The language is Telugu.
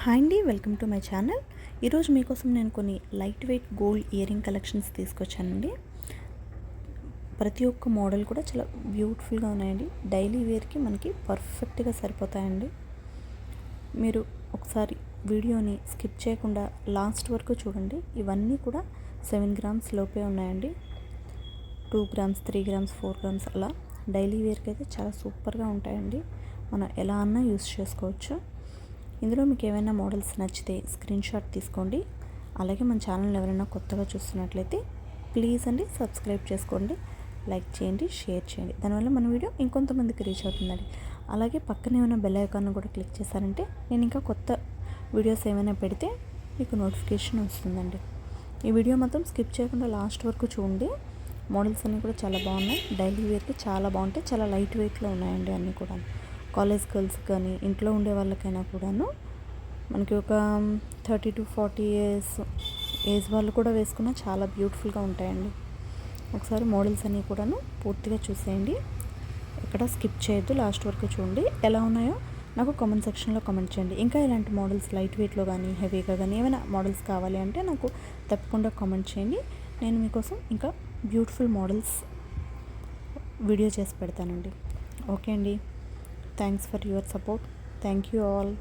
హాయ్ అండి, వెల్కమ్ టు మై ఛానల్. ఈరోజు మీకోసం నేను కొన్ని light weight gold ear ring collections తీసుకొచ్చానండి. ప్రతి ఒక్క మోడల్ కూడా చాలా బ్యూటిఫుల్గా ఉన్నాయండి. డైలీ వేర్కి మనకి పర్ఫెక్ట్గా సరిపోతాయండి. మీరు ఒకసారి వీడియోని స్కిప్ చేయకుండా లాస్ట్ వరకు చూడండి. ఇవన్నీ కూడా 7 గ్రామ్స్ లోపే ఉన్నాయండి. 2 గ్రామ్స్, 3 గ్రామ్స్, 4 గ్రామ్స్ అలా డైలీ వేర్కి అయితే చాలా సూపర్గా ఉంటాయండి. మనం ఎలా అన్నా యూస్ చేసుకోవచ్చు. ఇందులో మీకు ఏమైనా మోడల్స్ నచ్చితే స్క్రీన్ షాట్ తీసుకోండి. అలాగే మన ఛానల్ ఎవరైనా కొత్తగా చూస్తున్నట్లయితే ప్లీజ్ అండి సబ్స్క్రైబ్ చేసుకోండి, లైక్ చేయండి, షేర్ చేయండి. దానివల్ల మన వీడియో ఇంకొంతమందికి రీచ్ అవుతుందండి. అలాగే పక్కనే ఉన్న బెల్ ఐకాన్ కూడా క్లిక్ చేశారంటే నేను ఇంకా కొత్త వీడియోస్ ఏమైనా పెడితే మీకు నోటిఫికేషన్ వస్తుందండి. ఈ వీడియో మొత్తం స్కిప్ చేయకుండా లాస్ట్ వరకు చూడండి. మోడల్స్ అన్నీ కూడా చాలా బాగున్నాయి. డైలీ వేర్కి చాలా బాగుంటాయి. చాలా లైట్ వెయిట్లో ఉన్నాయండి అన్నీ కూడా. కాలేజ్ గర్ల్స్ కానీ ఇంట్లో ఉండే వాళ్ళకైనా కూడాను మనకి ఒక 30 to 40 ఇయర్స్ ఏజ్ వాళ్ళు కూడా వేసుకున్న చాలా బ్యూటిఫుల్గా ఉంటాయండి. ఒకసారి మోడల్స్ అన్నీ కూడాను పూర్తిగా చూసేయండి. ఎక్కడ స్కిప్ చేయొద్దు, లాస్ట్ వరకు చూడండి. ఎలా ఉన్నాయో నాకు కామెంట్ సెక్షన్లో కామెంట్ చేయండి. ఇంకా ఇలాంటి మోడల్స్ లైట్ వెయిట్లో కానీ హెవీగా కానీ ఏమైనా మోడల్స్ కావాలి అంటే నాకు తప్పకుండా కామెంట్ చేయండి. నేను మీకోసం ఇంకా బ్యూటిఫుల్ మోడల్స్ వీడియో చేసి పెడతానండి. ఓకే అండి, thanks for your support. Thank you all.